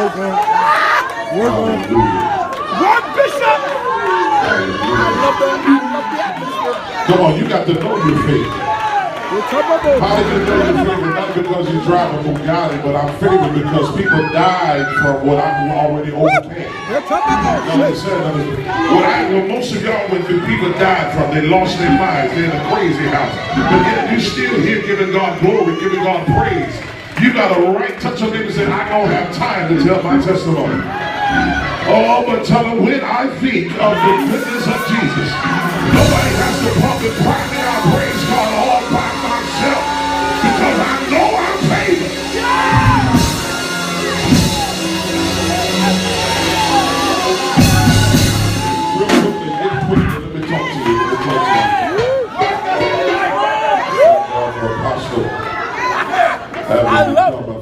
One bishop. Come on, you got to know your faith. How do you know your faith? Not because you drive a Bugatti, but I'm favored because people died from what I already overcame. What most of y'all went through, people died from. They lost their minds. They're in a crazy house. But yet you still here giving God glory, giving God praise. You got a right. Touch your neighbor and say, I don't have time to tell my testimony. Oh, but tell them when I think of the goodness of Jesus, nobody has to pump and prime me. I praise God all by myself because I know I'm favored. Real quickly, let me talk to you. Apostolic. I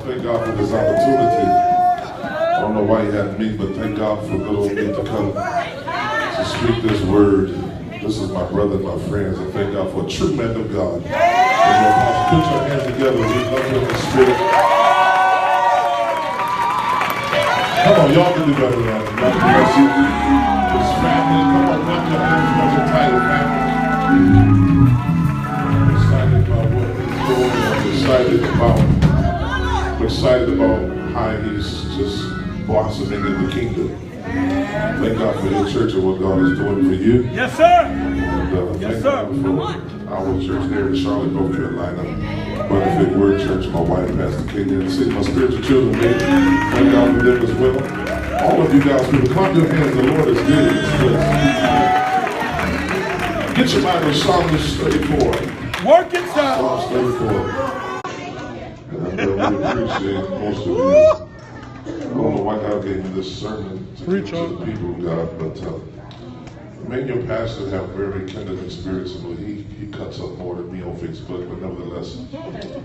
thank God for this opportunity. I don't know why he had me, but thank God for little me to come to speak this word. This is my brother and my friends. I thank God for a true man of God. Put your hands together. We love you in the spirit. Come on, y'all can do better than that. God bless you. This family, come on, clap your hands for your title, family. I'm excited about what he's doing. I'm excited about how he's just blossoming in the kingdom. Thank God for your church and what God is doing for you. Yes, sir. And yes, thank sir. God for our church there in Charlotte, North Carolina. Wonderful Word Church, my wife, Pastor Katie, and see my spiritual children. Thank God for them as well. All of you guys, people, clap your hands. The Lord is good. Get your Bible, Psalms 34. Work it, sir. Psalms 34. And I really appreciate most of you. I don't know why God gave me this sermon to give to the people of God, but many of your pastors have very kindred spirits, and he cuts up more than me on Facebook, but nevertheless,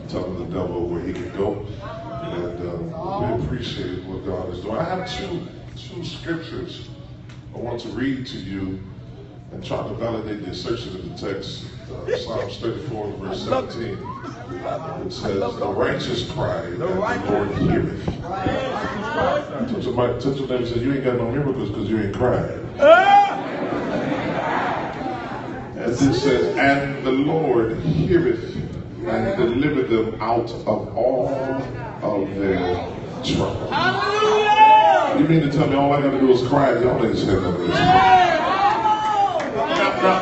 telling the devil where he can go. And we appreciate what God is doing. I have two scriptures I want to read to you and try to validate the assertion of the text. Psalms 34, verse 17. It says, the righteous cry, and the Lord heareth. Touch your neighbor and say, you ain't got no miracles because you ain't crying. As it says, and the Lord heareth and delivered them out of all of their trouble. Hallelujah! You mean to tell me all I got to do is cry? Y'all ain't saying nothing.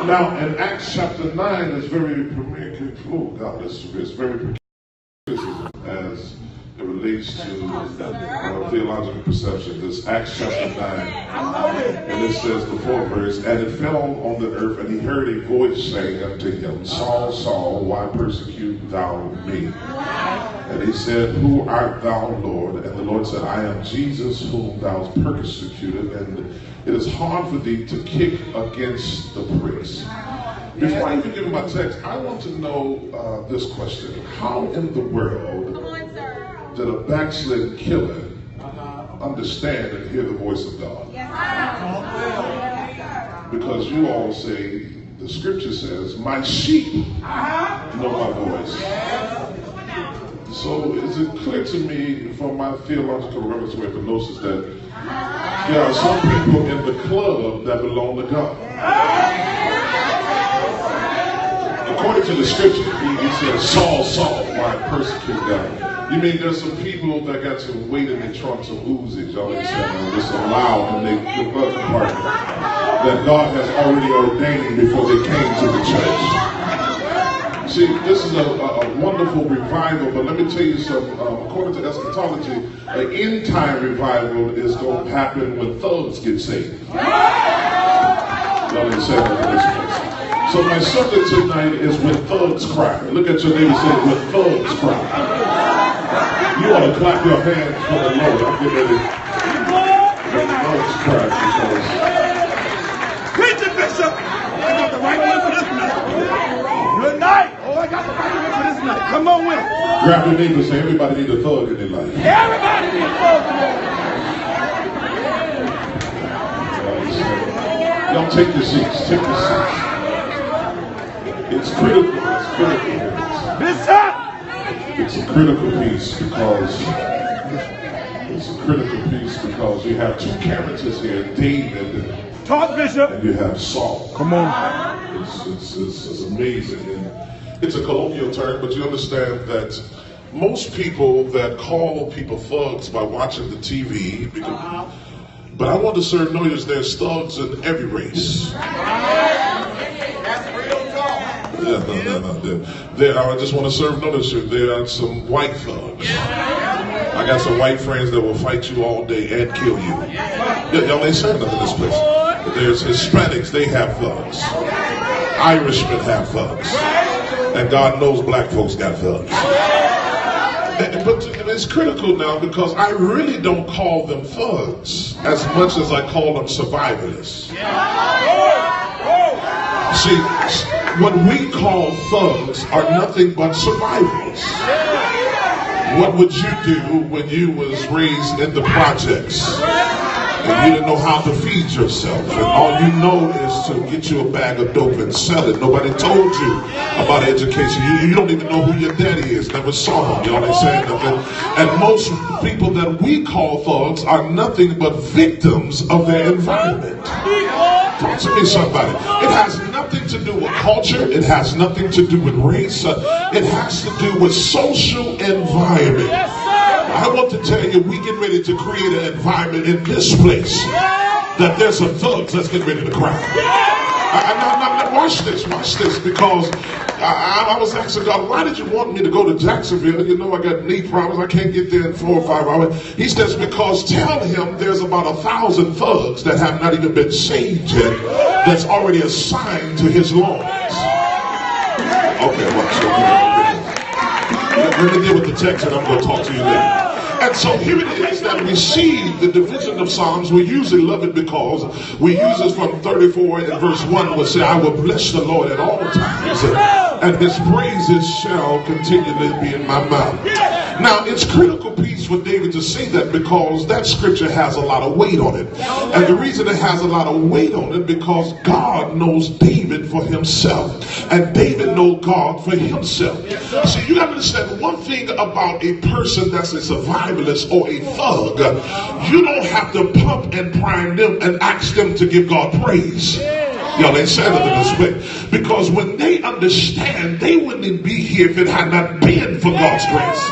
Now, in Acts chapter 9, it's very premier. Oh God, it's very as it relates to theological perception. This Acts chapter 9, and it says the 4th verse, and it fell on the earth, and he heard a voice saying unto him, Saul, Saul, why persecute thou me? And he said, who art thou, Lord? And the Lord said, I am Jesus whom thou hast persecuted, and it is hard for thee to kick against the pricks. Before I even give you my text, I want to know this question. How in the world did a backslidden killer understand and hear the voice of God? Because you all say, the scripture says, my sheep know my voice. So is it clear to me from my theological reference to gnosis that there are some people in the club that belong to God? According to the scripture, he says, Saul, Saul, why persecute God? You mean there's some people that got some weight in their trunks of oozes, y'all understand? Just allow in their blood compartment that God has already ordained before they came to the church. See, this is a wonderful revival, but let me tell you something. According to eschatology, an end-time revival is going to happen when thugs get saved. Y'all understand that? So my subject tonight is when thugs cry. Look at your neighbor and say, when thugs cry. You ought to clap your hands for the Lord. I'm getting ready to when thugs cry because... Preach it, Bishop! I got the right one for this night. Good night! Oh, I got the right one for this night. Come on with it. Grab your neighbor and say, everybody need a thug in their life. Everybody needs a thug in their life. Y'all take your seats. Take your seats. It's critical. It's critical. It's a critical piece because It's a critical piece because you have two characters here, David Talk, Bishop. and you have Saul. Come on. It's amazing. And it's a colloquial term, but you understand that most people that call people thugs by watching the TV, but I want to serve notice there's thugs in every race. That's real talk. I just want to serve notice there are some white thugs. I got some white friends that will fight you all day and kill you. Y'all ain't saying nothing in this place. There's Hispanics, they have thugs. Irishmen have thugs. And God knows black folks got thugs. But it's critical now because I really don't call them thugs as much as I call them survivalists. See, what we call thugs are nothing but survivors. What would you do when you was raised in the projects and you didn't know how to feed yourself and all you know is to get you a bag of dope and sell it? Nobody told you about education. You don't even know who your daddy is. Never saw him. Y'all ain't saying nothing. And most people that we call thugs are nothing but victims of their environment. Talk to me, somebody. It has nothing to do with culture. It has nothing to do with race. It has to do with social environment. I want to tell you, we get ready to create an environment in this place that there's some thugs that's getting ready to cry. Now, watch this, because I was asking God, why did you want me to go to Jacksonville? You know, I got knee problems. I can't get there in 4 or 5 hours. He says, because tell him there's about 1,000 thugs that have not even been saved yet that's already assigned to his lawns. Okay, watch. Let me deal with the text and I'm going to talk to you later. And so here it is that we see the division of Psalms. We usually love it because we use it from 34 and verse 1 will say, I will bless the Lord at all times, and his praises shall continually be in my mouth. Now, it's critical piece for David to say that because that scripture has a lot of weight on it. And the reason it has a lot of weight on it because God knows David for himself. And David knows God for himself. See, you got to understand one thing about a person that's a survivalist or a thug. You don't have to pump and prime them and ask them to give God praise. Y'all ain't saying nothing this way. Because when they understand, they wouldn't be here if it had not been for God's grace.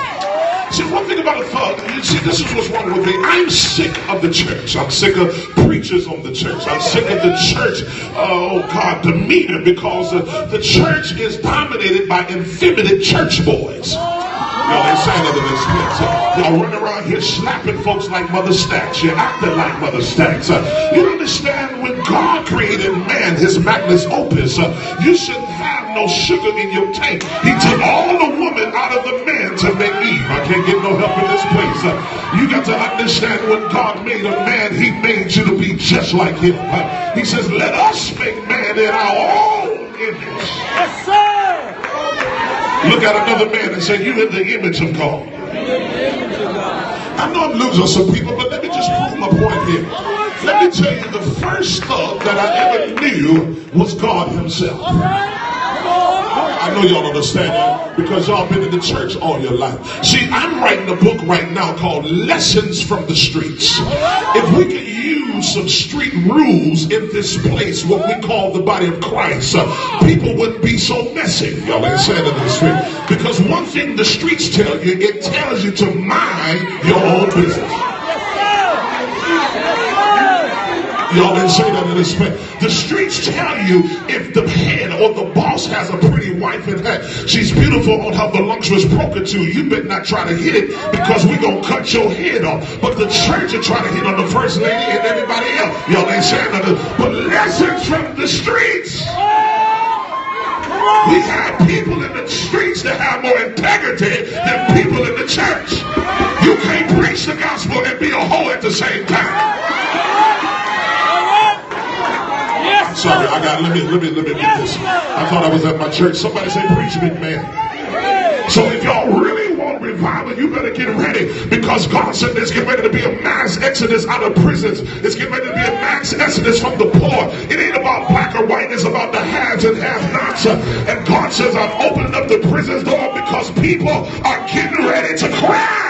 See, one thing about a thug, you see, this is what's wrong with me. I'm sick of the church. I'm sick of preachers on the church. I'm sick of the church, demeanor, because the church is dominated by effeminate church boys. Y'all ain't saying nothing in this place. Y'all run around here slapping folks like Mother Stacks. You're acting like Mother Stacks. You understand when God created man, his magnus opus, you shouldn't have no sugar in your tank. He took all the woman out of the man to make Eve. I can't get no help in this place. You got to understand when God made a man, he made you to be just like him. He says, let us make man in our own image. Yes, sir. Look at another man and say, you in the image of God. I know I'm losing some people, but let me just prove my point here. Let me tell you, the first thug that I ever knew was God himself. I know y'all understand that because y'all been in the church all your life. See, I'm writing a book right now called Lessons from the Streets. If we could use some street rules in this place, what we call the body of Christ, people wouldn't be so messy. Y'all ain't saying it in the street. Because one thing the streets tell you, it tells you to mind your own business. Y'all didn't say that in this way. The streets tell you if the head or the boss has a pretty wife and she's beautiful on her voluptuous broker too, you better not try to hit it because we're going to cut your head off. But the church will try to hit on the first lady and everybody else. Y'all ain't saying nothing. But lessons from the streets. We have people in the streets that have more integrity than people in the church. You can't preach the gospel and be a hoe at the same time. Sorry, let me get this. I thought I was at my church. Somebody say, preach, big man. So if y'all really want revival, you better get ready because God said there's getting ready to be a mass exodus out of prisons. It's getting ready to be a mass exodus from the poor. It ain't about black or white. It's about the haves and have-nots. And God says, I'm opening up the prison's door because people are getting ready to cry.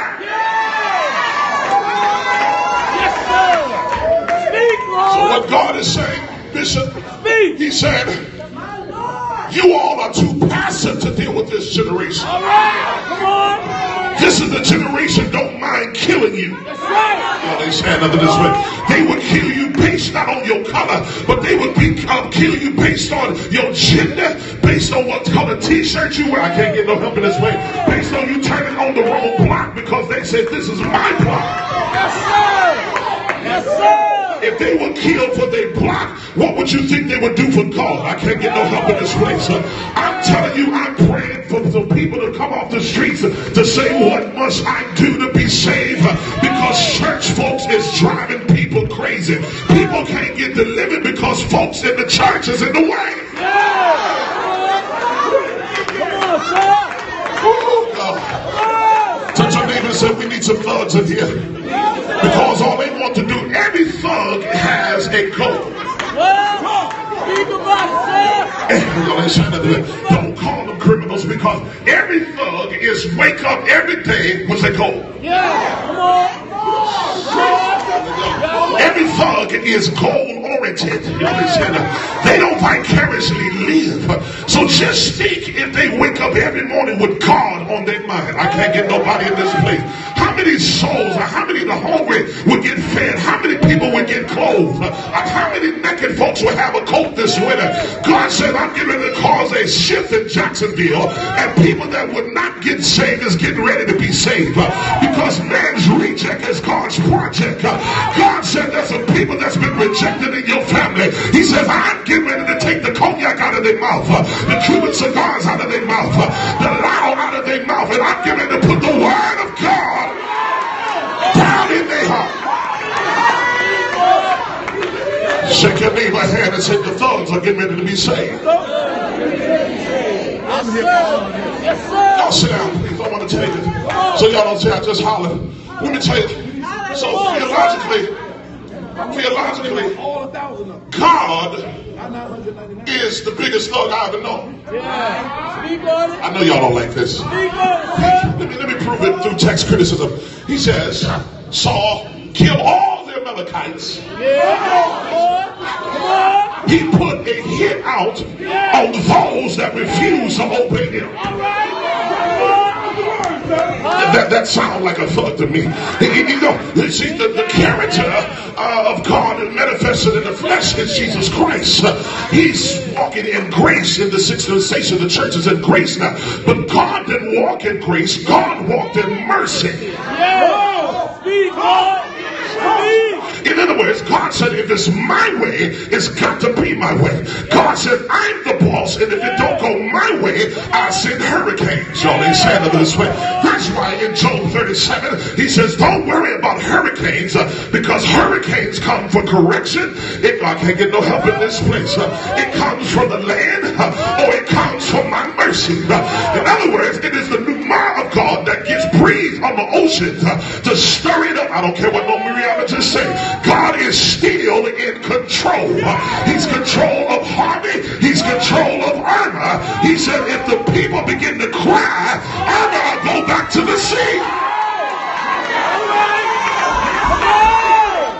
But God is saying, Bishop, he said, you all are too passive to deal with this generation. All right. Come on. This is the generation don't mind killing you. That's right. Oh, they stand under this way. They would kill you based not on your color, but they would kill you based on your gender, based on what color t-shirt you wear. I can't get no help in this way. Based on you turning on the wrong block because they said this is my block. Yes, sir. Yes, sir. If they were killed for their block, what would you think they would do for God? I can't get no help in this place. I'm telling you, I'm praying for people to come off the streets to say, what must I do to be saved? Because church folks is driving people crazy. People can't get delivered because folks in the church is in the way. Yeah. Come on, sir. Oh, God. Touch your neighbor and say, we need some thugs in here. Because all they want to do, every thug has a goal. Well, speak about it, sir. Don't call them criminals because every thug is wake up every day with a goal. Yeah, come on. Every thug is goal-oriented. You understand? They don't vicariously live. So just think if they wake up every morning with God on their mind. I can't get nobody in this place. How many souls or how many of the hungry would get fed? How many people would get clothed? How many naked folks would have a coat this winter? God said, I'm getting ready to cause a shift in Jacksonville, and people that would not get saved is getting ready to be saved. Because man's reject is God's project. God said there's some people that's been rejected in your family. He says, I'm getting ready to take the cognac out of their mouth, the Cuban cigars out of their mouth, the loud out of their mouth, and I'm getting ready to put the word of God down in their heart. Shake your neighbor's hand and say the thugs are getting ready to be saved. Yes, sir. Y'all sit down, please. I want to tell you. So y'all don't say I just hollered. Let me tell you. So theologically, God is the biggest thug I ever known. Yeah. Speak on it. I know y'all don't like this. Speak on it, Let me prove it through text criticism. He says, Saul killed all the Amalekites. Yeah. Come on. He put a hit out on those that refused to obey him. All right. That sounds like a thug to me. You see, the character of God manifested in the flesh is Jesus Christ. He's walking in grace in the sixth dispensation. The church is in grace now. But God didn't walk in grace. God walked in mercy. Yeah. Speak, Lord. In other words, God said, if it's my way, it's got to be my way. God said, I'm the boss, and if it don't go my way, I send hurricanes. Y'all ain't saying it this way. That's why in Job 37, he says, don't worry about hurricanes, because hurricanes come for correction. I can't get no help in this place. It comes from the land, or it comes from my mercy. In other words, it is the pneuma of God that gets breathed on the ocean to stir it up. I don't care what no meteorologists say. God is still in control. He's control of Harvey. He's control of Irma. He said, if the people begin to cry, Irma will go back to the sea.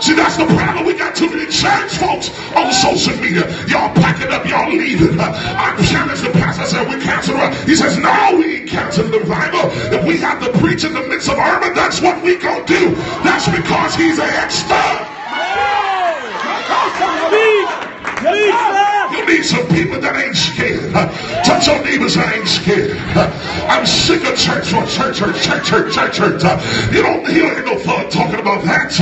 See, that's the problem. We got too many church folks on social media. Y'all packing up, y'all leaving. I challenged the pastor. I said, we cancel it. He says, no, we ain't canceling the revival. If we have to preach in the midst of Irma, that's what we gonna do. That's because he's an expert. You need some people that ain't scared. Touch your neighbors, I ain't scared. I'm sick of church. You don't hear no thug talking about that.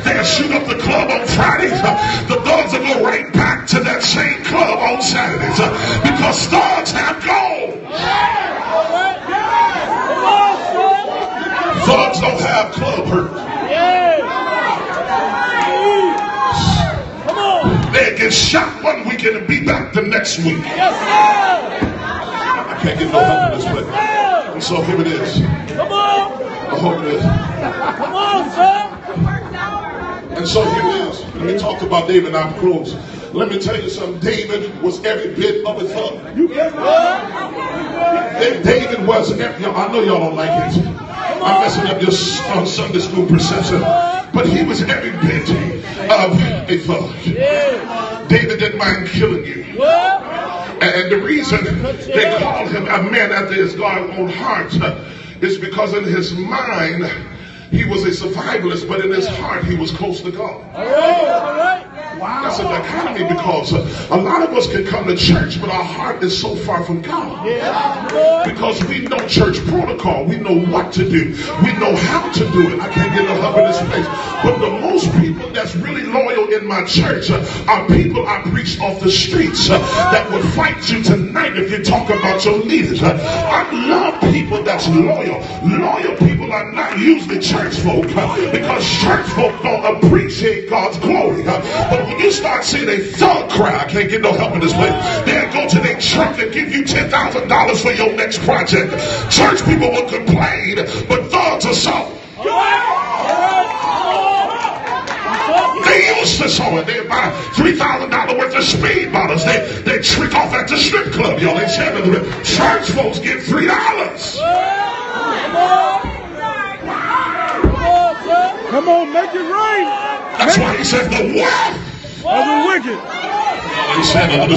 They'll shoot up the club on Fridays. The thugs will go right back to that same club on Saturdays because thugs have gold. Thugs don't have club hurt. They get shot one weekend and be back the next week. Yes, sir. I can't get no help in this place. And so here it is. Come on. I hope it is. Come on, sir. And so here it is. Let me talk about David. I'm close. Let me tell you something. David was every bit of a thug. David was every. I know y'all don't like it. I'm messing up your Sunday school perception. But he was every bit of a thug. David didn't mind killing you. And the reason they call him a man after his God's own heart is because in his mind he was a survivalist, but in his heart he was close to God. Wow. That's a dichotomy, because a lot of us can come to church, but our heart is so far from God. Because we know church protocol, we know what to do, we know how to do it. I can't get no help in this place. But the most people that's really loyal in my church are people I preach off the streets that would fight you tonight if you talk about your leaders. I love people that's loyal. Loyal people are not usually church folk, because church folk don't appreciate God's glory. But when you start seeing a thug cry, I can't get no help in this place, they'll go to their church and give you $10,000 for your next project. Church people will complain, but thugs are soft. They used to sow it. They buy $3,000 worth of speed bottles. They trick off at the strip club. Y'all ain't saying nothing. Church folks get $3. Come on, make it rain. That's why he said the wealth of the wicked. He said the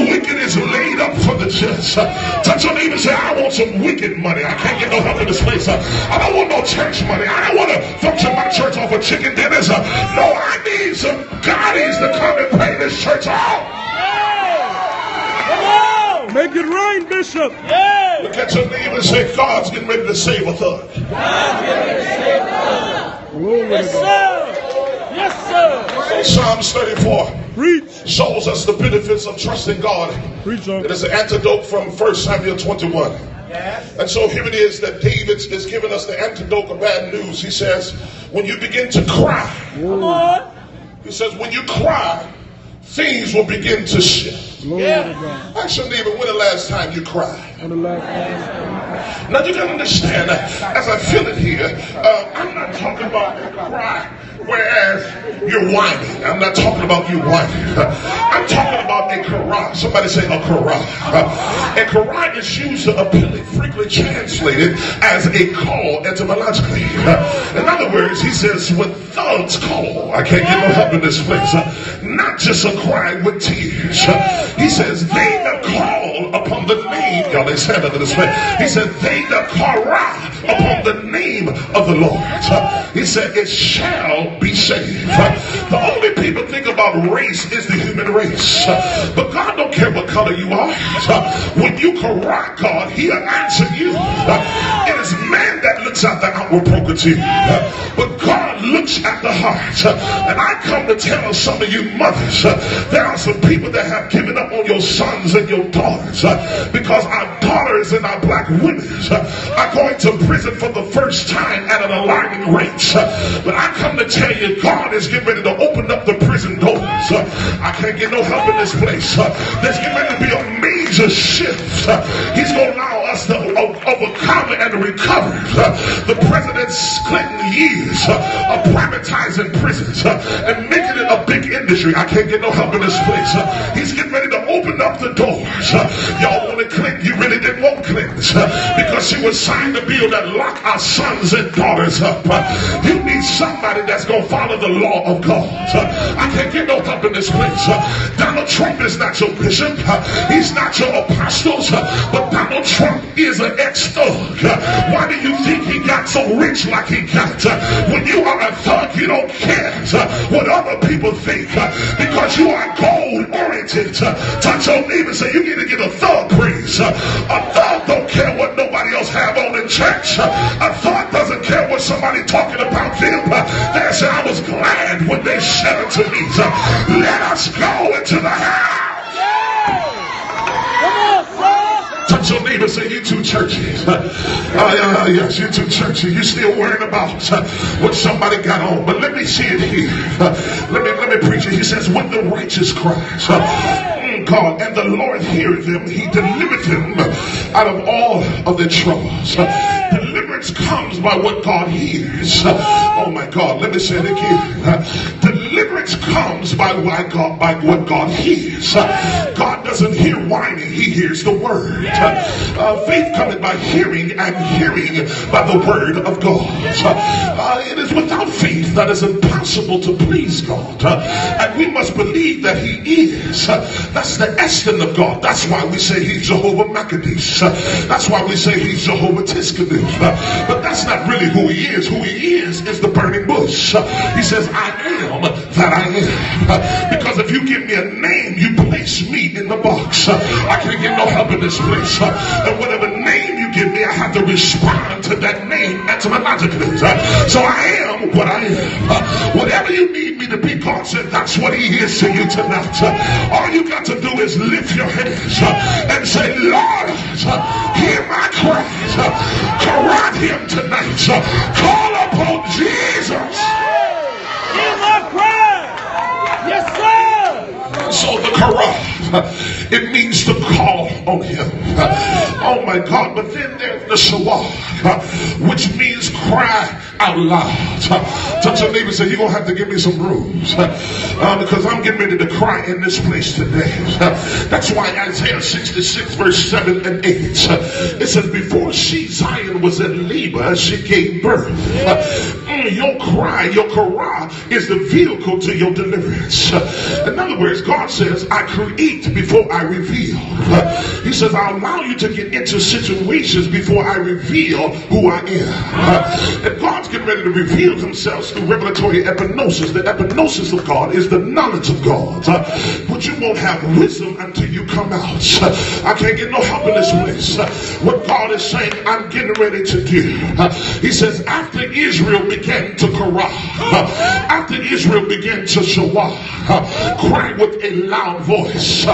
wicked is laid up for the just. Touch your neighbor and say, I want some wicked money. I can't get no help in this place. I don't want no church money. I don't want to function my church off of chicken dinners. No, I need some Gotties to come and pay this church off. Make it rain, Bishop. Look at your neighbor and say, God's getting ready to save a thug. Yes, sir. Yes, sir. Psalms 34 Preach. shows us the benefits of trusting God. Preach. It is an antidote from 1 Samuel 21. And so here it is that David is giving us the antidote of bad news. He says, when you begin to cry, he says, when you cry, things will begin to shift. Ask your neighbor, when the last time you cried? Now you can understand, as I feel it here, I'm not talking about a cry whereas you're whining. I'm not talking about you whining. I'm talking about a kara. Somebody say a kara. A kara is used to frequently translated as a call etymologically. In other words, he says when thugs call, I can't get no help in this place, not just a cry with tears. He says they that call upon the name, y'all ain't saying that in this place. He said they that kara upon the name of the Lord. He said it shall be saved. The only people think about race is the human race. But God don't care what color you are. When you correct God, he'll answer you. It is man that looks at the outward proclivity, but God looks at the heart. And I come to tell some of you mothers, there are some people that have given up on your sons and your daughters because our daughters and our black women are going to prison for the first time at an alarming rate. But I come to tell you, God is getting ready to open up the prison doors. I can't get no help in this place. There's getting ready to be a major shift. He's going to allow us to overcome and recover the President Clinton years of privatizing prisons and making it a big industry. I can't get no help in this place. He's getting ready to open up the doors. Y'all wanted Clinton. You really didn't want Clinton because she was signed a bill that locked our sons and daughters up. You need somebody that's going to follow the law of God. I can't get no help in this place. Donald Trump is not your bishop. He's not your apostles. But Donald Trump is an ex-thug. Why do you think he got so rich like he got? When you are a thug, you don't care what other people think because you are goal-oriented. Touch your neighbor and say, you need to get a thug praise. A thug don't care what nobody else have on in church. A thug doesn't care what somebody talking about them. They say, I was glad when they said it to me. Let us go into the house. Touch your neighbor, say, you too churchy. Yes, you too churchy. You still worrying about what somebody got on. But let me see it here. Let me preach it. He says, when the righteous cries, God, and the Lord hears them, he delivered them out of all of their troubles. Deliverance comes by what God hears. Oh my God, let me say it again. Deliverance comes by what God hears. God doesn't hear whining, he hears the word. Faith cometh by hearing, and hearing by the word of God. It is without faith that is impossible to please God. And we must believe that he is. That's the essence of God. That's why we say he's Jehovah Maccabees. That's why we say he's Jehovah Tiskanu. But that's not really who he is. Who he is the burning bush. He says, I am that I am. Because if you give me a name, you place me in the box. I can't get no help in this place. And whatever name you give me, I have to respond to that name etymologically. So I am what I am. Whatever you need me to be, God said, that's what he is to you tonight. All you got to do is lift your hands and say, Lord, hear my cries. Correct him tonight. Call upon Jesus. Hear my cry. Yes, sir. So the Karah, it means to call on him. Oh my God. But then there's the Shawah, which means cry out loud. Touch your neighbor and say, you're going to have to give me some room. Because I'm getting ready to cry in this place today. That's why Isaiah 66 verse 7 and 8. It says, before she, Zion, was in labor, she gave birth. Your cry, your Karah, is the vehicle to your deliverance. In other words, God says, I create before I reveal. He says, I allow you to get into situations before I reveal who I am. And God's getting ready to reveal himself through revelatory epignosis. The epignosis of God is the knowledge of God. But you won't have wisdom until you come out. I can't get no help in this place. What God is saying, I'm getting ready to do. He says, after Israel began to Karah, after Israel began to Shawah, cry with a loud voice,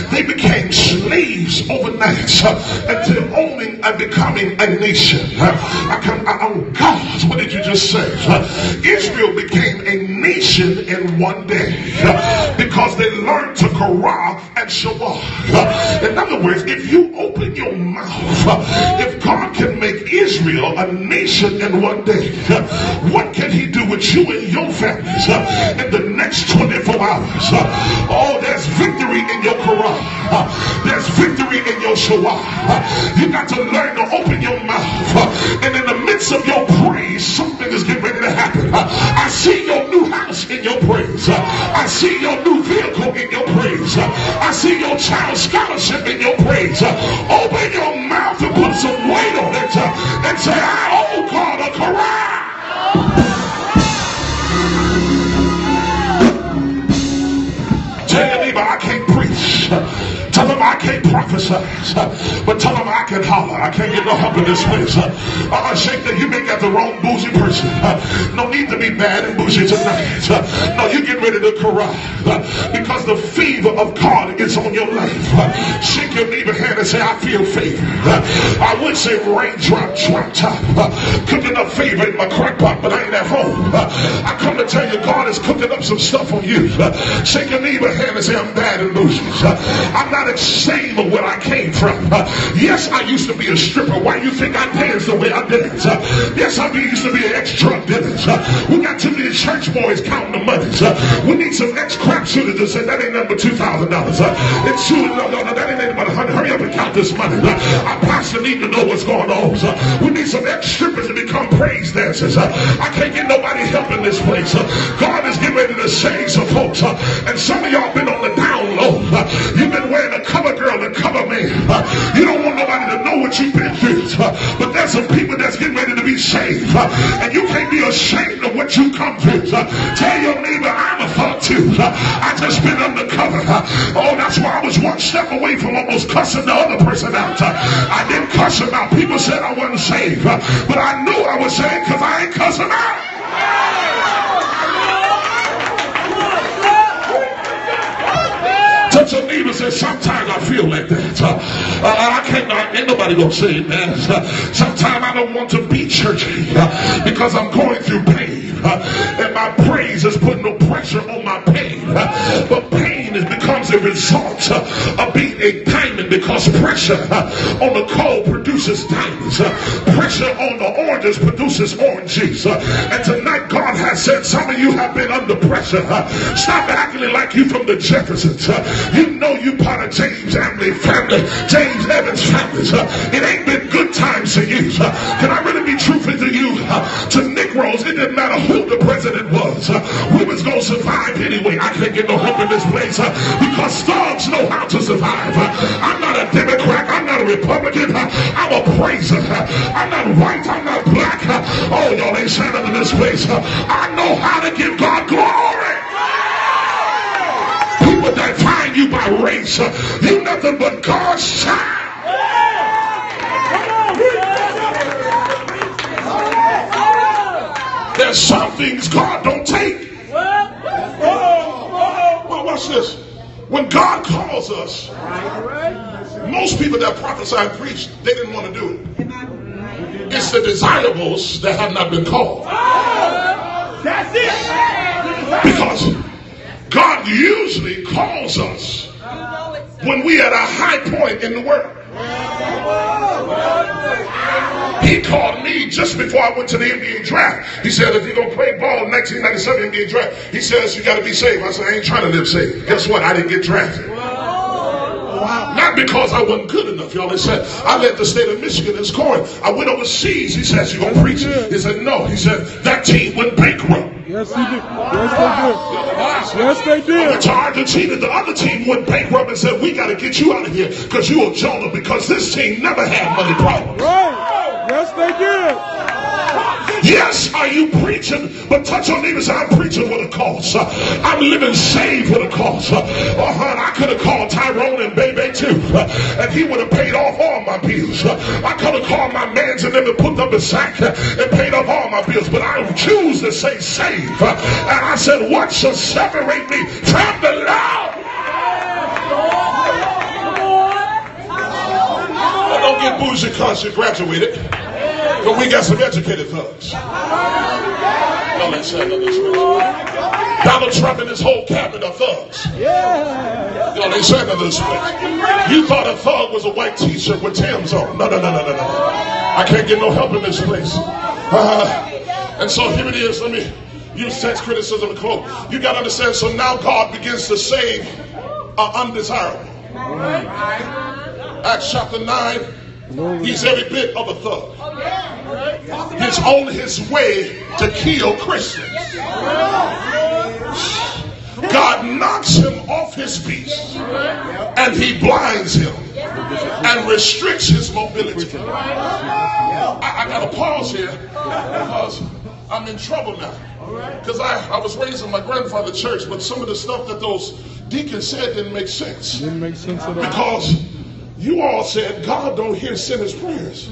they became slaves overnight until owning and becoming a nation. Oh God, what did you just say? Israel became a nation in one day because they learned to Karah and Shawah. In other words, if you open your mouth, if God can make Israel a nation in one day, what can he do with you and your families in the next 24 hours? Oh, there's victory in your Karah. There's victory in your Shawah. You got to learn to open your mouth, and in the midst of your praise, something is getting ready to happen. I see your new house in your praise. I see your new vehicle in your praise. I see your child's scholarship in your praise. Open your mouth and put some weight on it and say, I owe God a Karah. Tell your neighbor, I can't preach. Tell them I can't prophesy, but tell them I can holler. I can't get no help in this place. Shake that you may got the wrong bougie person. No need to be bad and bougie tonight. No, you get ready to Karah because the favor of God is on your life. Shake your neighbor's hand and say, I feel favor. I would say raindrop, drop top. Cooking up favor in my crack pot, but I ain't at home. I come to tell you, God is cooking up some stuff on you. Shake your neighbor's hand and say, I'm bad and bougie. I'm not ashamed of where I came from. Yes, I used to be a stripper. Why you think I dance the way I dance? Yes, I used to be an ex-drug dealer. We got too many church boys counting the money. We need some ex-crap shooters to say that ain't nothing but $2,000. It's shooting, no, that ain't nothing but $100. Hurry up and count this money. Our pastor need to know what's going on. We need some ex-strippers to become praise dancers. I can't get nobody help in this place. God is getting ready to save some folks. And some of y'all been on the down low. You've been wearing a cover girl and cover man. You don't want nobody to know what you've been through. But there's some people that's getting ready to be saved. And you can't be ashamed of what you come through. Tell your neighbor, I'm a thought too. I just been undercover. Oh, that's why I was one step away from almost cussing the other person out. I didn't cuss him out. People said I wasn't saved. But I knew I was saved because I ain't cussing out. Touch your neighbor and say, sometimes I feel like that. Ain't nobody gonna say it, man. Sometimes I don't want to be churchy because I'm going through pain. And my praise is putting no pressure on my pain. But pain has become becomes a result of being a diamond, because pressure on the coal produces diamonds. Pressure on the oranges produces oranges. And tonight God has said some of you have been under pressure. Stop acting like you from the Jeffersons. You know you part of James family, James Evans family. It ain't been good times to you. Can I really be truthful to you? To Negroes, it didn't matter who the president was. We was going to survive anyway. I can't get no help in this place because thugs know how to survive. I'm not a Democrat. I'm not a Republican. I'm a praiser. I'm not white. I'm not black. Oh, y'all ain't saying nothing in this place. I know how to give God glory. People that find you by race, you nothing but God's child. There's some things God don't take. Well, watch this. When God calls us, most people that prophesy and preach, they didn't want to do it. It's the desirables that have not been called. That's it. Because God usually calls us when we are at a high point in the world. He called me just before I went to the NBA draft. He said, if you're going to play ball in 1997 NBA draft, he says, you got to be saved. I said, I ain't trying to live safe. Guess what? I didn't get drafted. Not because I wasn't good enough, y'all. They said, I led the state of Michigan in scoring. I went overseas. He says, you going to preach? He said, no. He said, that team went bankrupt. Yes, he did. Yes, they did. I went to Argentina. The other team went bankrupt and said, we got to get you out of here because you a Jonah, because this team never had money problems. Right. Yes, they did. Yes, are you preaching? But touch your neighbor and say, I'm preaching with a cause. I'm living saved with a cause. I could have called Tyrone and Bebe too, and he would have paid off all my bills. I could have called my mans and them and put up a sack and paid off all my bills. But I choose to say save. And I said, what shall separate me from the Lord? Don't get bougie because you graduated. But we got some educated thugs. Y'all ain't saying nothing. Donald Trump and his whole cabinet are thugs. Y'all ain't saying nothing. You thought a thug was a white t-shirt with Tim's on. No. I can't get no help in this place. And so here it is. Let me use text criticism and quote. You got to understand. So now God begins to save undesirable. Acts chapter 9. He's every bit of a thug. He's on his way to kill Christians. God knocks him off his beast and he blinds him and restricts his mobility. I got to pause here because I'm in trouble now. Because I was raised in my grandfather's church, but some of the stuff that those deacons said didn't make sense. Didn't make sense at all. Because you all said God don't hear sinners' prayers.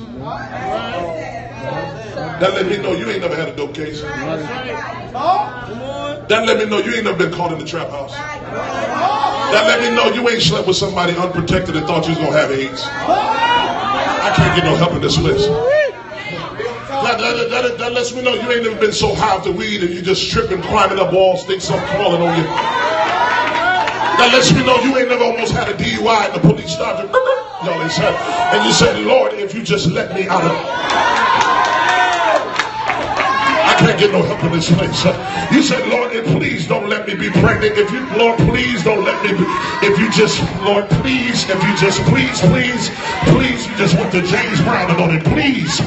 That let me know you ain't never had a dope case. That let me know you ain't never been caught in the trap house. That let me know you ain't slept with somebody unprotected and thought you was going to have AIDS. I can't get no help in this place. That lets me know you ain't never been so high off the weed and you just tripping, climbing up walls, think something crawling on you. That lets me know you ain't never almost had a DUI and the police stopped you. Y'all ain't said, and you said, Lord, if you just let me out of it. I can't get no help in this place. You said, Lord, please don't let me be pregnant. If you, Lord, please don't let me be. If you just, Lord, please, if you just, please, you just went to James Brown and on it. Please.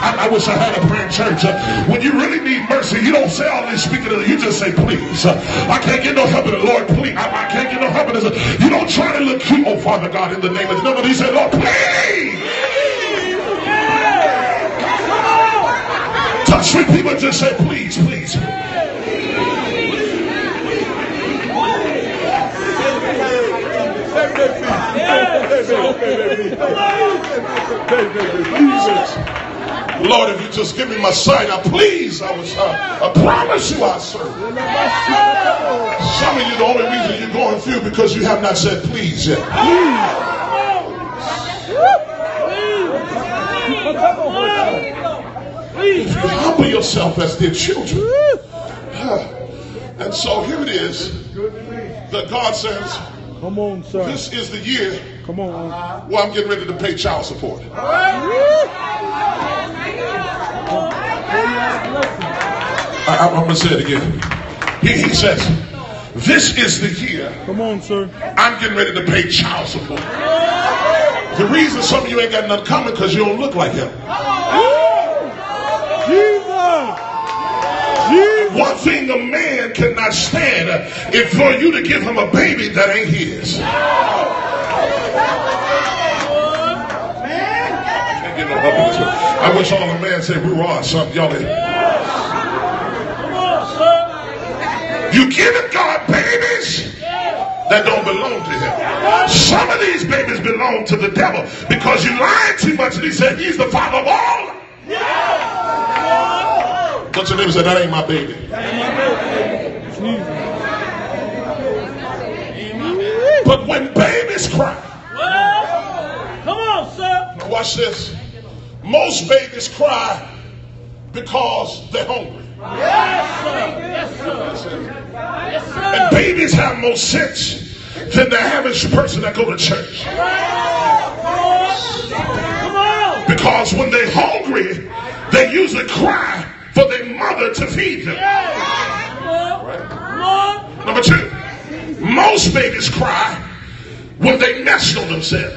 I wish I had a prayer in church. When you really need mercy, you don't say all this speaking of it. You just say, please. I can't get no help in the Lord, please. I can't get no help in this. You don't try to look cute, oh Father God, in the name of nobody. He said, Lord, please. Touch me, people, just say, please. Lord, if you just give me my sight, I promise you I serve. Some of you, the only reason you're going through because you have not said please yet. If you humble yourself as their children. And so here it is. that God says, Come on, sir. this is the year Come on. where I'm getting ready to pay child support. I'm going to say it again. He says, this is the year Come on, sir. I'm getting ready to pay child support. The reason some of you ain't got nothing coming because you don't look like him. Jesus. Jesus. One thing a man cannot stand is for you to give him a baby that ain't his. Can't get no help in this one. I wish all the men say we were something. Y'all ain't. You giving God babies that don't belong to him. Some of these babies belong to the devil because you lied too much and he said he's the father of all. But your neighbor said, that ain't my baby. But when babies cry, Come on, sir. now watch this. Most babies cry because they're hungry. Yes, sir. Yes, sir. Yes, sir. And babies have more sense than the average person that go to church. Come on. Because when they're hungry, they usually cry for their mother to feed them. Come on. Number two, most babies cry when they mess on themselves.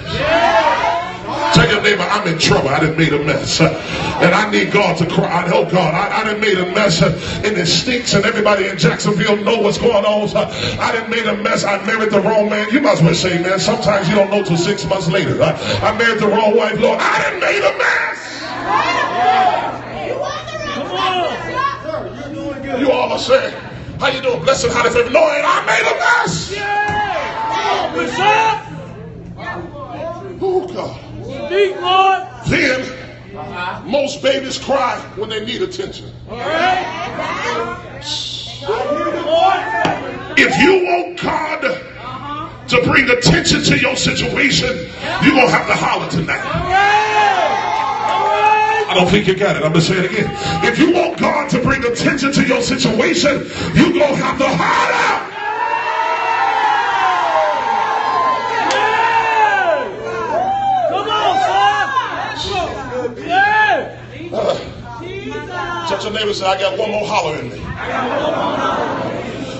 Tell your neighbor, I'm in trouble. I done made a mess. And I need God to cry. Oh God, I done made a mess. And it stinks and everybody in Jacksonville know what's going on. I done made a mess. I married the wrong man. You might as well say, man, sometimes you don't know till 6 months later. I married the wrong wife. Lord, I done made a mess. You all are saying, how you doing? Blessed, highly favored. No, and I made a mess. Oh God. Speak, Lord. Then most babies cry when they need attention. If you want God to bring attention to your situation, you're going to have to holler tonight. I don't think you got it. I'm going to say it again. If you want God to bring attention to your situation, you're going to have to holler. Touch your neighbor and say, I got one more holler in me.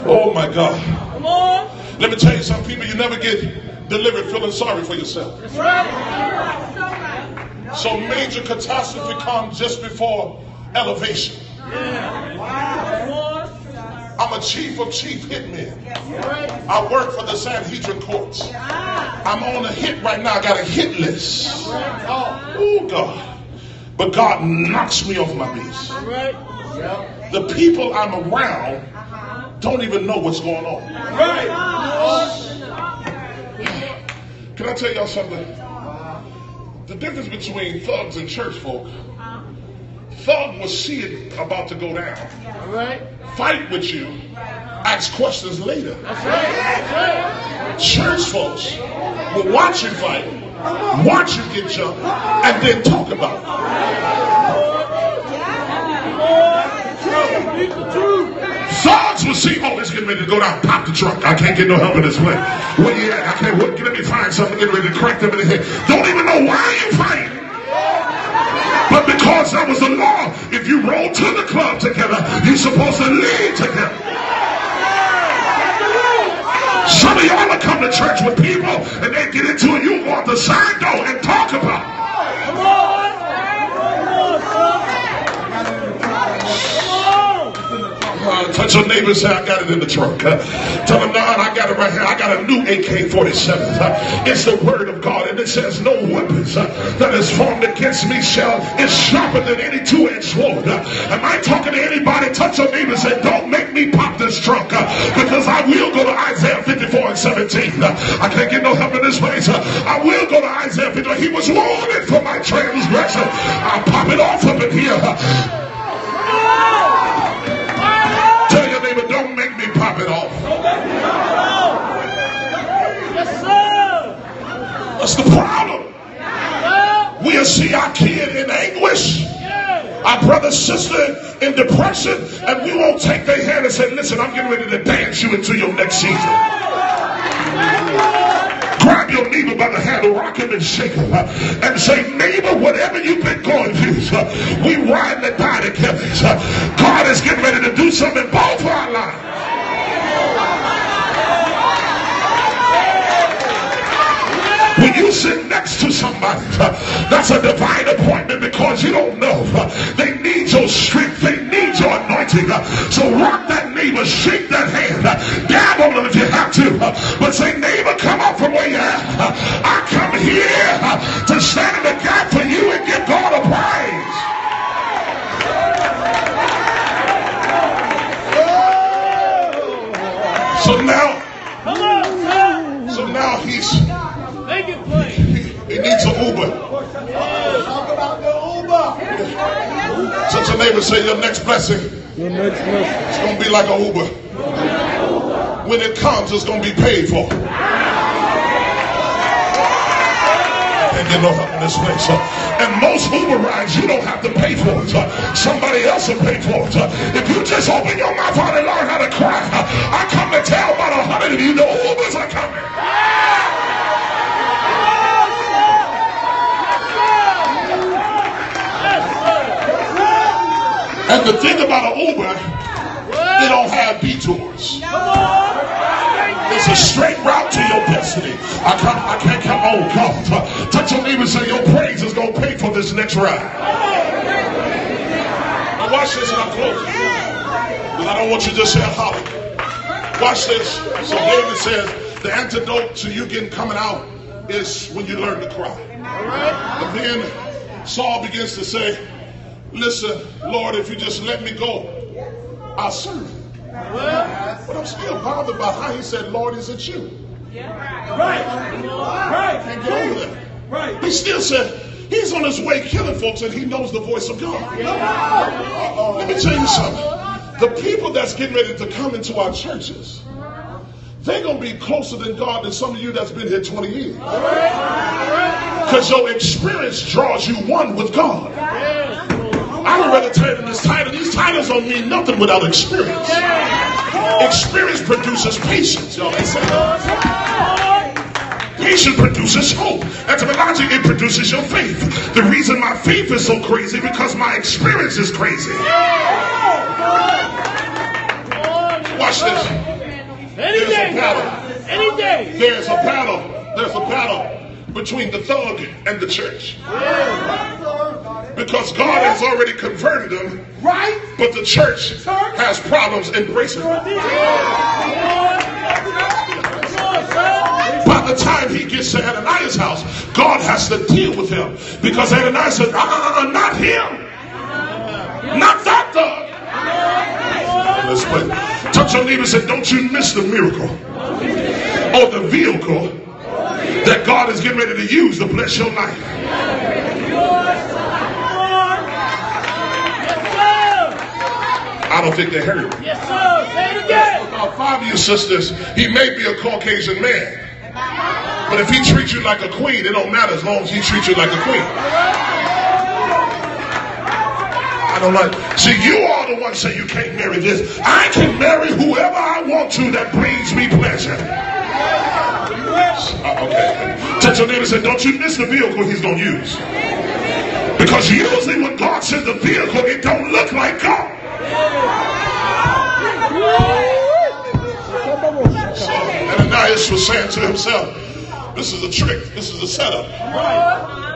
Oh my God. Come on. Let me tell you, some people, you never get delivered feeling sorry for yourself. That's right. So major catastrophe comes just before elevation. I'm a chief of chief hitmen. I work for the Sanhedrin courts. I'm on a hit right now. I got a hit list. Oh God. But God knocks me off my knees. The people I'm around don't even know what's going on. Can I tell y'all something? The difference between thugs and church folk, thug will see it about to go down. Fight with you, ask questions later. Church folks will watch you fight, watch you get jumped, and then talk about it. Thugs will see, oh, it's getting ready to go down. Pop the truck. I can't get no help in this place. Where you at? I can't. Let me find something. Get ready to crack them in the head. Don't even know why you fighting. But because that was the law, if you roll to the club together, you're supposed to leave together. Some of y'all will come to church with people and they get into it. You go out the side door and talk about it. Touch your neighbor and say, I got it in the trunk. Tell them, no, I got it right here. I got a new AK-47. It's the word of God. And it says, no weapons that is formed against me shall is sharper than any two-edged sword. Am I talking to anybody? Touch your neighbor and say, don't make me pop this trunk. Because I will go to Isaiah 54:17. I can't get no help in this place. I will go to Isaiah 54. He was wounded for my transgression. I'll pop it off up in here. Tell your neighbor, don't make me pop it off. Yes, sir. That's the problem. We'll see our kid in anguish, our brother, sister in depression, and we won't take their hand and say, listen, I'm getting ready to dance you into your next season. Grab your neighbor by the hand, rock him and shake him, and say, neighbor, whatever you've been going through, we ride and die together. God is getting ready to do something in both our lives. When you sit next to somebody, that's a divine appointment, because you don't know. They need your strength. They need your anointing. So rock that neighbor, shake that hand, dab on them if you have to. But say, neighbor, come up from where you're at. I come here to stand in the gap for you and give God a praise. So now he's... He needs an Uber. Talk about the Uber. Touch your neighbor, say, your next blessing, Your next blessing. it's going to be like an Uber. When it comes, it's going to be paid for. And you know in this place. And most Uber rides, you don't have to pay for it. Somebody else will pay for it. If you just open your mouth out and learn how to cry, I come to tell about 100 of you, the Ubers are coming. And the thing about an Uber, they don't have detours. It's a straight route to your destiny. I can't come on, God. Touch your neighbor and say, your praise is going to pay for this next ride. Now watch this and I'm closing. Because I don't want you to just say holler. Watch this. So David says, the antidote to you coming out is when you learn to cry. And then Saul begins to say, listen, Lord, if you just let me go, I'll serve you. But I'm still bothered by how he said, Lord, is it you? Right. Can't get over that. Right. He still said, he's on his way killing folks and he knows the voice of God. Let me tell you something. The people that's getting ready to come into our churches, they're going to be closer than God than some of you that's been here 20 years. Because your experience draws you one with God. I would rather tell you this title. These titles don't mean nothing without experience. Experience produces patience. Y'all ain't saying that. Patience produces hope. Etymologically, it produces your faith. The reason my faith is so crazy because my experience is crazy. Watch this. There's a battle. There's a battle. There's a battle between the thug and the church. Because God has already converted them, Right. but the church has problems embracing them. By the time he gets to Ananias' house, God has to deal with him. Because Ananias said, not him. Not that thug. Let's play. Touch your neighbor and say, don't you miss the miracle or the vehicle that God is getting ready to use to bless your life. I don't think they heard it. Yes, sir. Say it again. About 5 of you sisters, he may be a Caucasian man, but if he treats you like a queen, it don't matter as long as he treats you like a queen. I don't like. See, you are the one say you can't marry this. I can marry whoever I want to that brings me pleasure. Okay. Touch your neighbor and say, don't you miss the vehicle he's going to use. Because usually when God says the vehicle, it don't look like God. So Ananias was saying to himself, this is a trick. This is a setup.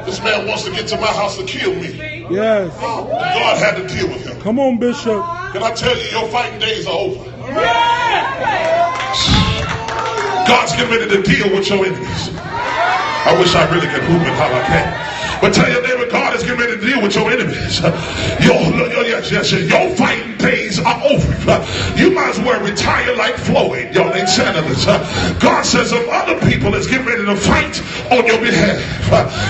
This man wants to get to my house to kill me. Yes. God had to deal with him. Come on, Bishop. Can I tell you, your fighting days are over. God's getting ready to deal with your enemies. I wish I really could move it how I can. But tell your neighbor, God is getting ready to deal with your enemies. Your fighting days are over. You might as well retire like Floyd. Y'all ain't saying this. God says some other people is getting ready to fight on your behalf.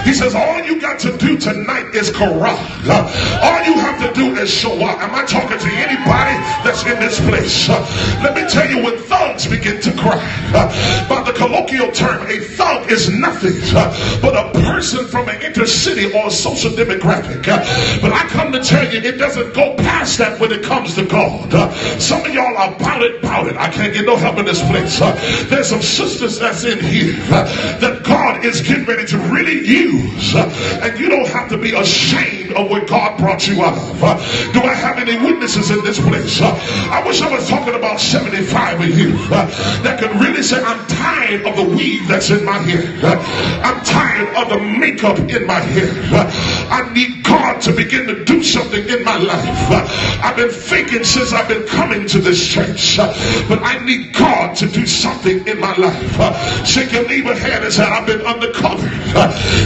He says all you got to do tonight is corrupt. All you have to do is show up. Am I talking to anybody that's in this place? Let me tell you, when thugs begin to cry, by the colloquial term, a thug is nothing but a person from an inner city or a social demographic. But I come to tell you, it doesn't go past that when it comes to God. Some of y'all are about it. I can't get no help in this place. There's some sisters that's in here that God is getting ready to really use. And you don't have to be ashamed of what God brought you out of. Do I have any witnesses in this place? I wish I was talking about 75 of you that can really say, I'm tired of the weave that's in my hair. I'm tired of the makeup in my hair. I need God to begin to do something in my life. I've been faking since I've been coming to this church, but I need God to do something in my life. Shake your neighbor's hand and say, I've been undercover.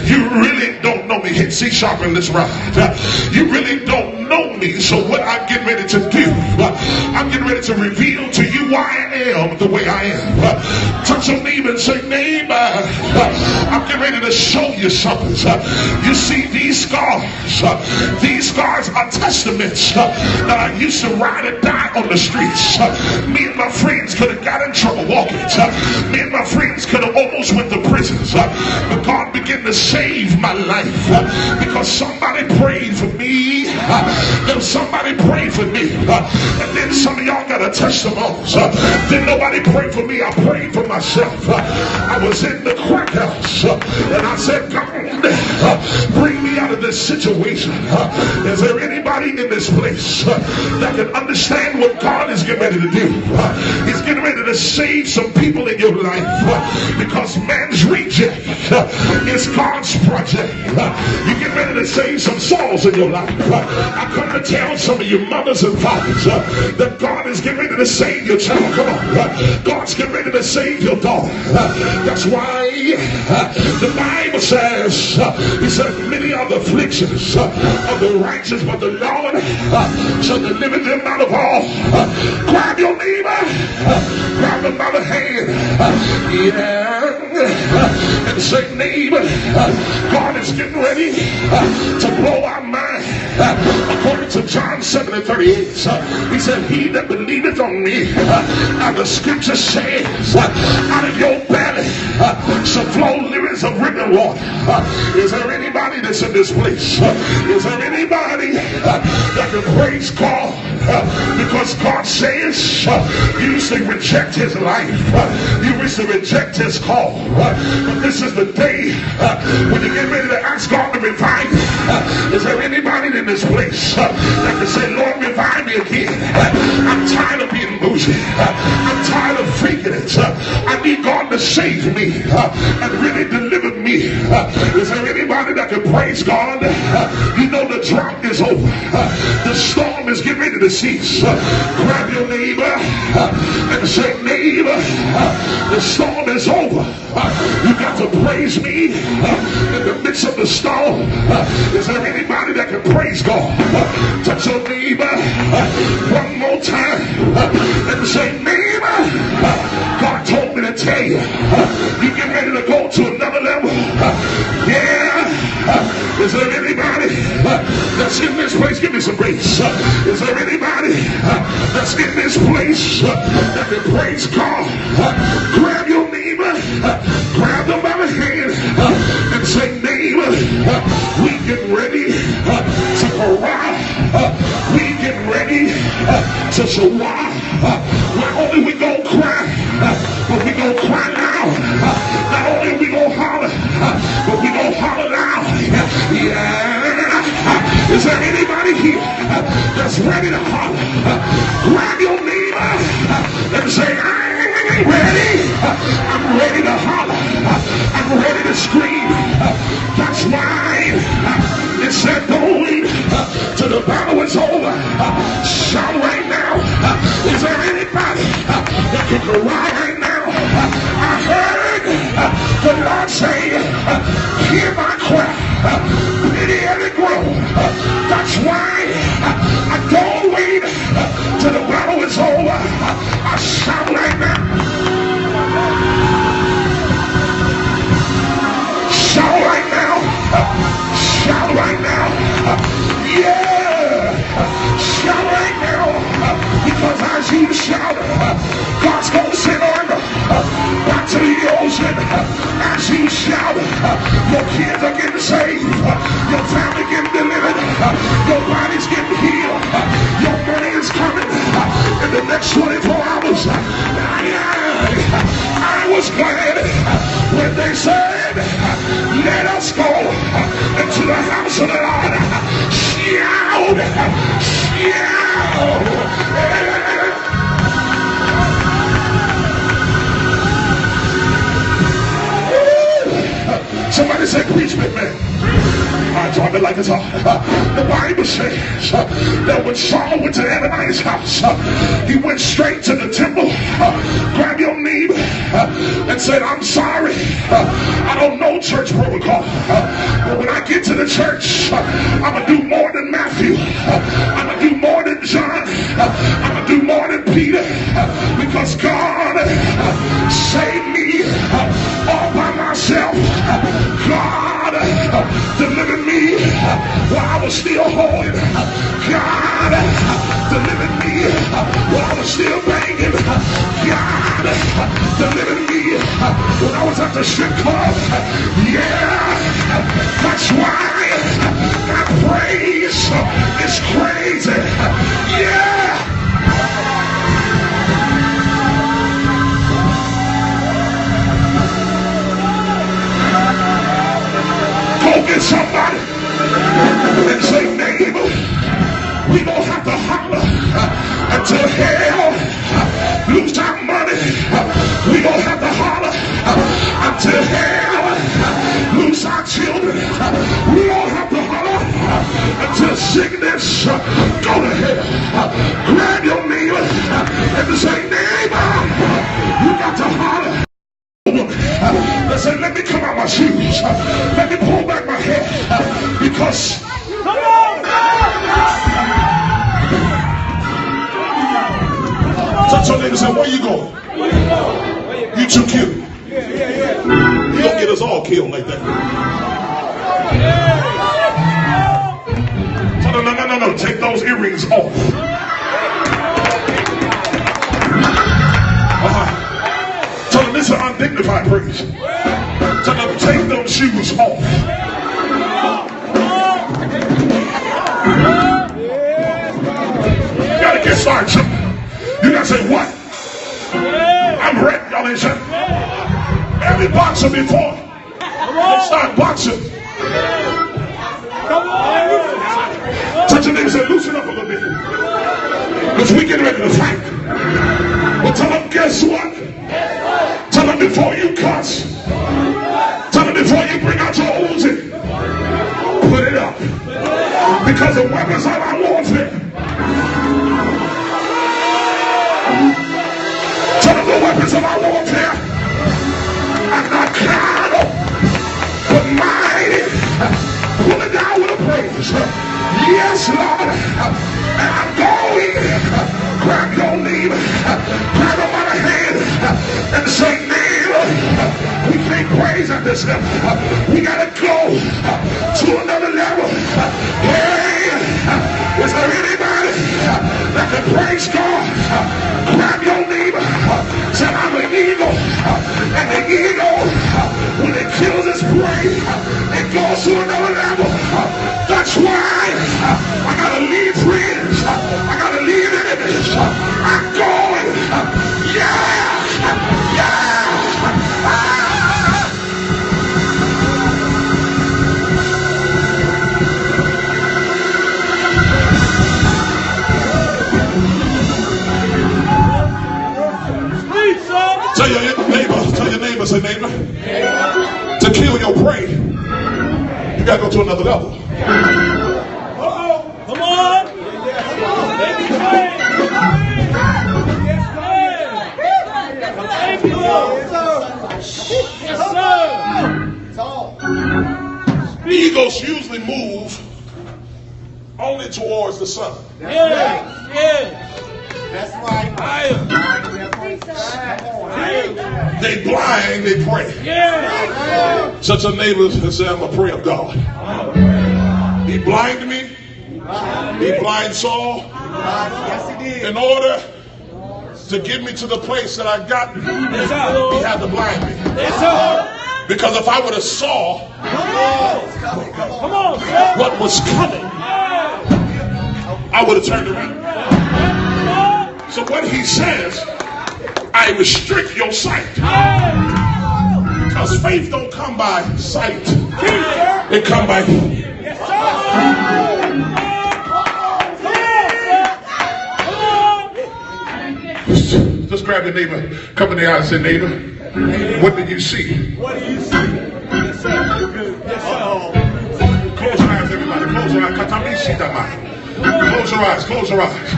You really don't know me. Hit C sharp in this ride. You really don't know me. So what I'm getting ready to do, I'm getting ready to reveal to you why I am the way I am. Touch your neighbor and say, neighbor, I'm getting ready to show you something. You see these scars. These scars are testaments that I used to ride and die on the streets. Me and my friends could have got in trouble walking. Me and my friends could have almost went to prisons. But God began to save my life because somebody prayed for me. Then somebody prayed for me. And then some of y'all got a testimony. Then nobody prayed for me. I prayed for myself. I was in the crack house and I said, God, bring me out of this situation. Is there anybody in this place that can understand what God is getting ready to do? He's getting ready to save some people in your life because man's reject is God's project. You're getting ready to save some souls in your life. I come to tell some of you mothers and fathers that God is getting ready to save your child. Come on. God's getting ready to save your daughter. That's why the Bible says, he said, many are the afflictions of the righteous, but the Lord shall deliver them out of all. Grab your neighbor, grab them by the hand, and say, neighbor, God is getting ready to blow our mind. According to John 7:38, he said, he that believeth on me, and the scripture says, out of your belly shall flow rivers of living water. Is there anybody that's in this place? Is there anybody that can praise God? Because God says you used to reject his life, you used to reject his call, but this is the day when you get ready to ask God to revive you. Is there anybody in this place that can say, Lord, revive me again? I'm tired of being bougie. I'm tired of faking it. I need God to save me and really deliver me. Is there anybody that can praise God? You know the drought is over. The storm is getting ready to cease. Grab your neighbor and say, neighbor, the storm is over. You got to praise me in the midst of the storm. Is there anybody that can praise God? Touch your neighbor one more time and say, neighbor, God told me to tell you, you get ready to go to another level. Yeah. Is there anybody that's in this place? Give me some grace. Is there anybody that's in this place that can praise God? Grab your neighbor, grab them by the hand, and say, neighbor, we get ready to arrive. We get ready to survive. Not only we gonna cry, but we gonna cry loud. Not only we gonna holler, but we gonna holler loud. Yeah. Is there anybody here that's ready to holler? Grab your neighbor and say, I'm ready. I'm ready to holler. I'm ready to scream. That's why it said, don't wait till the battle is over. Shout right now. Is there anybody that can cry right now? I heard the Lord say, hear my cry. Pity every groan. That's why I don't wait till the battle is over. I shout right now. Shout right now. Shout right now. Yeah. Shout right now. Because as you shout, God's going to send order back to the ocean. As you shout, your kids are getting saved. Your family getting said, let us go into the house of the Lord. Shout! Shout! Somebody say, preach with me. I drop it like it's hot. The Bible says that when Saul went to Ananias' house, he went straight to the temple, grabbed your neighbor, and said, I'm sorry. I don't know church protocol, but when I get to the church, I'm going to do more than Matthew. I'm going to do more than John. I'm going to do more than Peter, because God saved me all by myself. God delivered me while I was still holding. God delivered me while I was still banging. God delivered me when I was at the strip club. Yeah, that's why that praise is crazy. Yeah. Get somebody and say, neighbor, we gonna have to holler until hell lose our money. We gonna have to holler until hell lose our children. We gonna have to holler until sickness go to hell. Grab your neighbor and say, neighbor, you got to holler. They said, let me come out my shoes. Let me pull back my hair. Because touch your neighbor and say, where you going? You too cute. You don't get us all killed like that. So no. Take those earrings off. This is an undignified praise. So now take those shoes off. You gotta get started. You gotta say what? I'm ready. Y'all ain't saying. Every boxer before they start boxing. Touch your neighbor and say, loosen up a little bit. Because we getting ready to fight. But tell them, guess what? Tell them before you cuss. Tell them before you bring out your Uzi. Put it up. Because the weapons of our warfare. Tell them the weapons of our warfare are not carnal, but mighty. Pull it down with a praise. Yes, Lord. And I'm going. Grab your neighbor. Grab him by the hand. And say, neighbor, we can't praise at this level. We gotta go to another level. Hey, is there anybody that can praise God? Grab your neighbor. Say, I'm an eagle. And the eagle, when it kills its prey, it goes to another level. That's why I gotta leave friends. I gotta leave enemies. I'm going. Yeah. Tell your neighbor, say neighbor, to kill your prey, you gotta go to another level. Come on. Thank you, Lord. Yes, sir. Eagles usually move only towards the sun. Yeah. That's right. They blind, they pray. Yeah. Such a neighbor say, I'm a prayer of God. He blinded me. He blind Saul. Yes, he did. In order to get me to the place that I got, he had to blind me. Yes, sir. Because if I would have saw Come on, sir. what was coming, I would have turned around. So what he says, I restrict your sight. Because faith don't come by sight. It come by Just grab your neighbor, come in the eye and say, neighbor, what did you see? What do you see? Yes, sir. Yes, sir. Close your eyes, everybody. Close your eyes. Close your eyes. Close your eyes.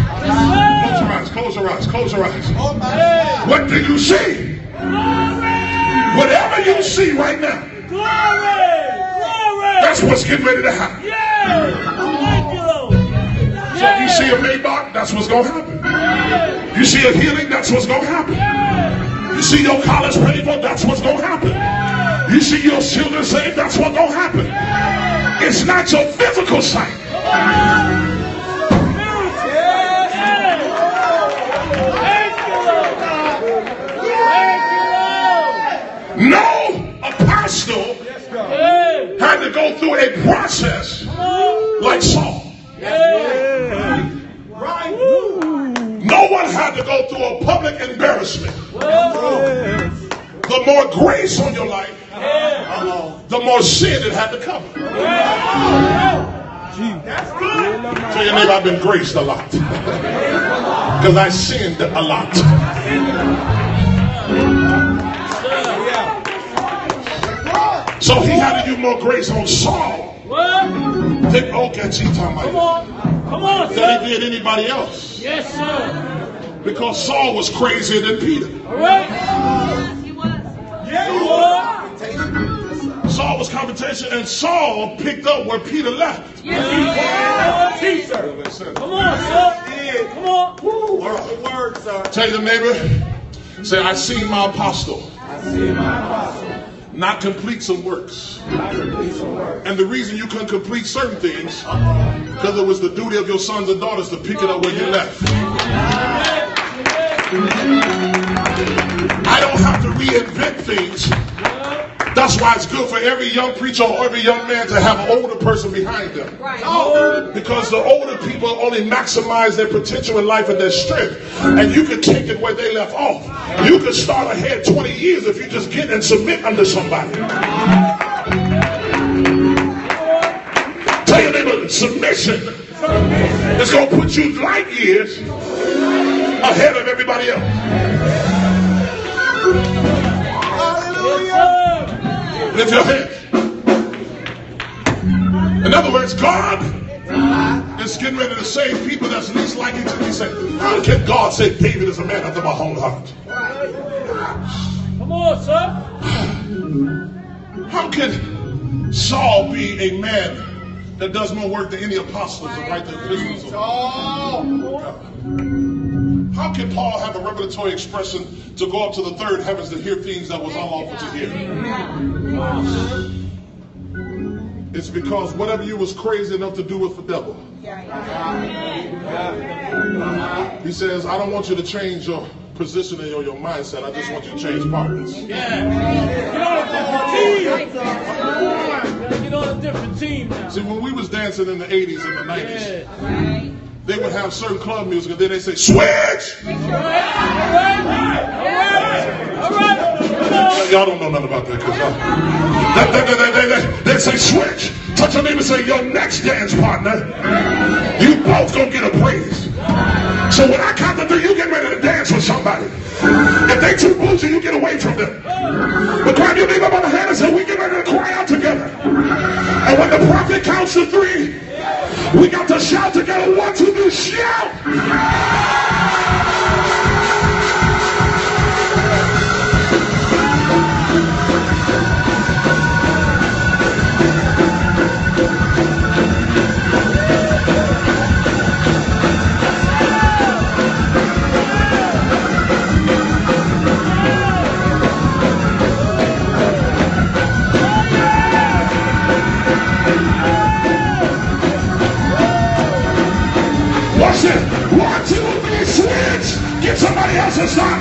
Close your eyes. Close your eyes. Close your eyes. What do you see? Whatever you see right now, that's what's getting ready to happen. So you see a Maybach, that's what's going to happen. You see a healing, that's what's going to happen. You see your college paid for, that's what's going to happen. You see your children saved, that's what's going to happen. It's not your physical sight. No apostle had to go through a process like Saul. No one had to go through a public embarrassment. The more grace on your life, the more sin it had to cover. Tell your neighbor, I've been graced a lot. Because I sinned a lot. So he had to do more grace on Saul than than he did anybody else. Yes, sir. Because Saul was crazier than Peter. All right. Yes, he was. Yeah, he was. Saul was competition, and Saul picked up where Peter left. Yes, he was. Teacher. Come on, sir. Come on. All right. Word, sir. Tell your neighbor, say, I seen my apostle. I see my apostle. Not complete some works. And the reason you couldn't complete certain things, because it was the duty of your sons and daughters to pick it up where you left. I don't have to reinvent things. That's why it's good for every young preacher or every young man to have an older person behind them. Because the older people only maximize their potential in life and their strength. And you can take it where they left off. You can start ahead 20 years if you just get and submit under somebody. Tell your neighbor, submission is going to put you light years ahead of everybody else. Lift your hands. In other words, God is getting ready to save people that's least likely to be saved. How can God say David is a man after my own heart? Come on, sir. How can Saul be a man that does more work than any apostles to write the epistles? How can Paul have a revelatory expression to go up to the third heavens to hear things that was unlawful to hear? It's because whatever you was crazy enough to do was for the devil. He says, I don't want you to change your positioning or your mindset. I just want you to change partners. Get on a different team now. See, when we was dancing in the 80s and the 90s, they would have certain club music and then they say, switch! Y'all don't know nothing about that because they say switch. Touch your neighbor and say, your next dance partner, you both gonna get a praise. So when I count to three, you get ready to dance with somebody. If they too bougie, you get away from them. But grab your neighbor by the hand and say, we get ready to cry out together. And when the prophet counts to three, we got to shout together. 1, 2, 3, shout! Watch it. 1, 2, 3, switch. Get somebody else to stop.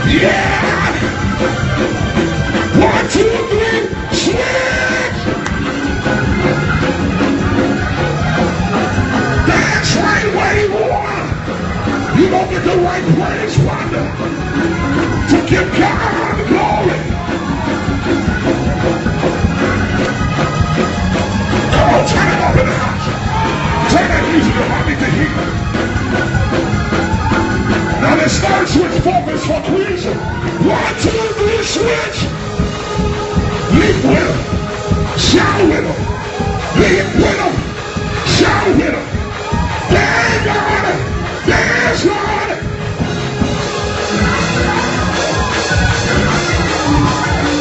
Yeah. 1, 2, 3, switch. Dance right where you want. You gonna get the right praise wonder to give God the glory. Come on, turn it up in the house. Turn that music up, I need to hear it. Now let's start switch focus for creation. 1, 2, 3, switch. Leap with them. Shout with them. Leap with them. Shout with them. Dance, Lord. Dance, Lord.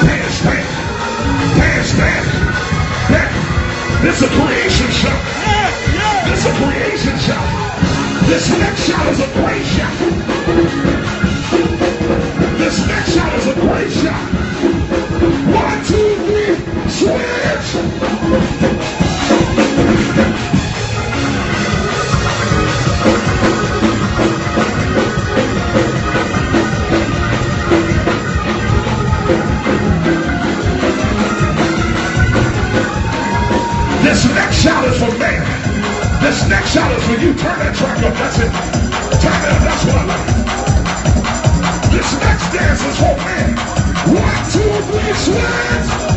Dance, dance. Dance, dance. Dance. This is a creation show. This is a creation show. This next shot is a great shot. This next shot is a great shot. 1, 2, 3, switch. This next shot is for man. This next shot is for you. Turn that track up. That's it. Turn it up. That's what I like. This next dance is for man. 1, 2, 3, switch.